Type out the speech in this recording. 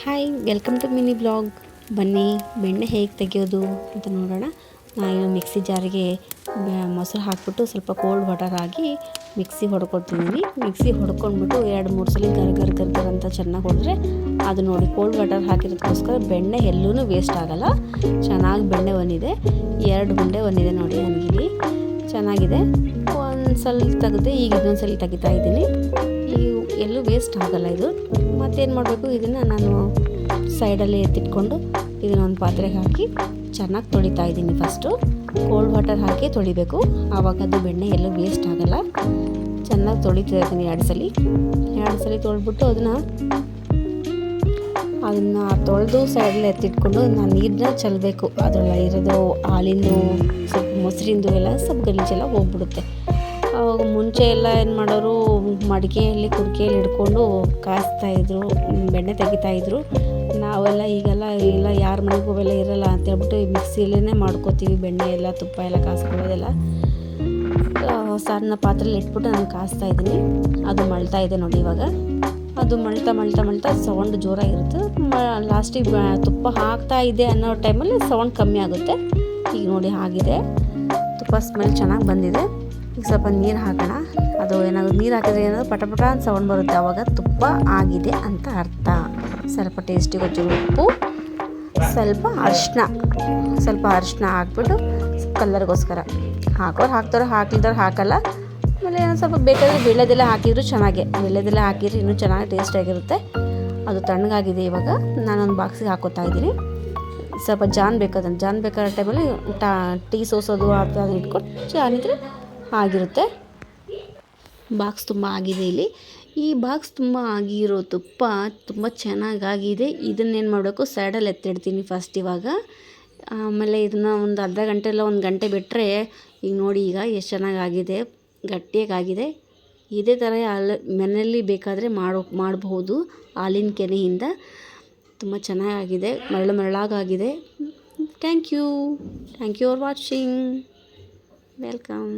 Hi, welcome to mini blog. ಬನ್ನಿ ಬೆಣ್ಣೆ ಹೇಗೆ ತೆಗೆಯೋದು ಅಂತ ನೋಡೋಣ. ನಾನು ಮಿಕ್ಸಿ ಜಾರಿಗೆ ಮೊಸರು ಹಾಕಿಬಿಟ್ಟು ಸ್ವಲ್ಪ ಕೋಲ್ಡ್ ವಾಟರ್ ಹಾಕಿ ಮಿಕ್ಸಿ ಹೊಡ್ಕೊಳ್ತಿದ್ದೀನಿ. ಮಿಕ್ಸಿ ಹೊಡ್ಕೊಂಡ್ಬಿಟ್ಟು 2-3 ಸಲ ಗರ್ ಅಂತ ಚೆನ್ನಾಗಿ ಹೊಡೆದ್ರೆ ಅದು ನೋಡಿ ಕೋಲ್ಡ್ ವಾಟರ್ ಹಾಕಿರೋದಕ್ಕೋಸ್ಕರ ಬೆಣ್ಣೆ ಎಲ್ಲೂ ವೇಸ್ಟ್ ಆಗೋಲ್ಲ. ಚೆನ್ನಾಗಿ ಬೆಣ್ಣೆ ಬಂದಿದೆ. 2 ಗುಂಡೆ ಬಂದಿದೆ ನೋಡಿ ನನಗಿಲ್ಲಿ. ಚೆನ್ನಾಗಿದೆ. ಒಂದು ಸಲ ತೆಗೆದೆ, ಈಗ ಇನ್ನೊಂದು ಸಲ ತೆಗಿತಾ ಇದ್ದೀನಿ. ಎಲ್ಲೂ ವೇಸ್ಟ್ ಆಗೋಲ್ಲ ಇದು. ಮತ್ತೇನು ಮಾಡಬೇಕು, ಇದನ್ನು ನಾನು ಸೈಡಲ್ಲಿ ಎತ್ತಿಟ್ಕೊಂಡು ಇದನ್ನೊಂದು ಪಾತ್ರೆಗೆ ಹಾಕಿ ಚೆನ್ನಾಗಿ ತೊಳಿತಾ ಇದ್ದೀನಿ. ಫಸ್ಟು ಕೋಲ್ಡ್ ವಾಟರ್ ಹಾಕಿ ತೊಳಿಬೇಕು, ಆವಾಗ ಅದು ಬೆಣ್ಣೆ ಎಲ್ಲೂ ವೇಸ್ಟ್ ಆಗೋಲ್ಲ. ಚೆನ್ನಾಗಿ ತೊಳಿತಾ ಇದ್ದೀನಿ 2 ಸಲ ತೊಳೆದ್ಬಿಟ್ಟು ಅದನ್ನು ತೊಳೆದು ಸೈಡಲ್ಲಿ ಎತ್ತಿಟ್ಕೊಂಡು ನಾನು ನೀರನ್ನ ಚೆಲ್ಲಬೇಕು. ಅದರಲ್ಲ ಇರೋದು ಹಾಲಿಂದು ಸ್ವಲ್ಪ ಮೊಸರಿಂದು ಎಲ್ಲ ಸ್ವಲ್ಪ ಗಲೀಜೆಲ್ಲ ಹೋಗ್ಬಿಡುತ್ತೆ. ಆವಾಗ ಮುಂಚೆ ಎಲ್ಲ ಏನು ಮಾಡೋರು, ಮಡಿಕೆಯಲ್ಲಿ ಕುಡಿಕೆಯಲ್ಲಿ ಹಿಡ್ಕೊಂಡು ಕಾಯಿಸ್ತಾಯಿದ್ರು, ಬೆಣ್ಣೆ ತೆಗಿತಾಯಿದ್ರು. ನಾವೆಲ್ಲ ಈಗೆಲ್ಲ ಇಲ್ಲ, ಯಾರ ಮನೆಗೂ ಅವೆಲ್ಲ ಇರೋಲ್ಲ ಅಂತೇಳ್ಬಿಟ್ಟು ಈ ಮಿಕ್ಸಿಲೇ ಮಾಡ್ಕೋತೀವಿ. ಬೆಣ್ಣೆ ಎಲ್ಲ ತುಪ್ಪ ಎಲ್ಲ ಕಾಯಿಸ್ಕೊಳ್ಳೋದೆಲ್ಲ ಸಣ್ಣ ಪಾತ್ರೆಯಲ್ಲಿ ಇಟ್ಬಿಟ್ಟು ನಾನು ಕಾಯಿಸ್ತಾ ಇದ್ದೀನಿ. ಅದು ಮಳ್ತಾ ಇದೆ ನೋಡಿ. ಇವಾಗ ಅದು ಮಳ್ತಾ ಸೌಂಡ್ ಜೋರಾಗಿರುತ್ತೆ. ಲಾಸ್ಟಿಗೆ ತುಪ್ಪ ಹಾಕ್ತಾ ಇದೆ ಅನ್ನೋ ಟೈಮಲ್ಲಿ ಸೌಂಡ್ ಕಮ್ಮಿ ಆಗುತ್ತೆ. ಈಗ ನೋಡಿ ಆಗಿದೆ, ತುಪ್ಪ ಸ್ಮೆಲ್ ಚೆನ್ನಾಗಿ ಬಂದಿದೆ. ಈಗ ಸ್ವಲ್ಪ ನೀರು ಹಾಕೋಣ. ಅದು ಏನಾದರೂ ನೀರು ಹಾಕಿದ್ರೆ ಏನಾದರೂ ಪಟ ಅಂತ ಸೌಂಡ್ ಬರುತ್ತೆ, ಆವಾಗ ತುಪ್ಪ ಆಗಿದೆ ಅಂತ ಅರ್ಥ. ಸ್ವಲ್ಪ ಟೇಸ್ಟಿಗೆ ಒಂಚೂರು ಉಪ್ಪು, ಸ್ವಲ್ಪ ಅರಿಶಿನ ಹಾಕ್ಬಿಟ್ಟು ಕಲರ್ಗೋಸ್ಕರ ಹಾಕ್ತಾರೋ ಹಾಕ್ಲಿಲ್ದಾರೋ ಹಾಕಲ್ಲ. ಆಮೇಲೆ ಸ್ವಲ್ಪ ಬೇಕಾದರೆ ಬೆಲ್ಲದೆಲ್ಲ ಹಾಕಿದ್ರು ಚೆನ್ನಾಗೆ, ಬೆಲ್ಲದೆಲ್ಲ ಹಾಕಿದ್ರೆ ಇನ್ನೂ ಚೆನ್ನಾಗಿ ಟೇಸ್ಟಿಯಾಗಿರುತ್ತೆ. ಅದು ತಣ್ಣಗಾಗಿದೆ. ಇವಾಗ ನಾನೊಂದು ಬಾಕ್ಸಿಗೆ ಹಾಕೋತಾ ಇದ್ದೀನಿ. ಸ್ವಲ್ಪ ಜಾನ್ ಬೇಕಾದ ಟೈಮಲ್ಲಿ ಟೀ ಸೋಸೋದು ಅಥವಾ ಇಟ್ಕೊಂಡು ಜಾನಿದ್ರೆ ಆಗಿರುತ್ತೆ. ಬಾಕ್ಸ್ ತುಂಬ ಆಗಿದೆ. ಇಲ್ಲಿ ಈ ಬಾಕ್ಸ್ ತುಂಬ ಆಗಿರೋ ತುಪ್ಪ ತುಂಬ ಚೆನ್ನಾಗಾಗಿದೆ. ಇದನ್ನೇನು ಮಾಡಬೇಕು, ಸೈಡಲ್ಲಿ ಎತ್ತಿಡ್ತೀನಿ ಫಸ್ಟ್ ಇವಾಗ. ಆಮೇಲೆ ಇದನ್ನು ಒಂದು ಅರ್ಧ ಗಂಟೆ ಇಲ್ಲ 1 ಗಂಟೆ ಬಿಟ್ಟರೆ ಈಗ ನೋಡಿ ಈಗ ಎಷ್ಟು ಚೆನ್ನಾಗಾಗಿದೆ, ಗಟ್ಟಿಯಾಗಿದೆ. ಇದೇ ಥರ ಮನೆಯಲ್ಲಿ ಬೇಕಾದರೆ ಮಾಡಬಹುದು. ಹಾಲಿನ ಕೆನೆಯಿಂದ ತುಂಬ ಚೆನ್ನಾಗಾಗಿದೆ, ಮರಳಾಗಾಗಿದೆ. Thank you for watching. Welcome.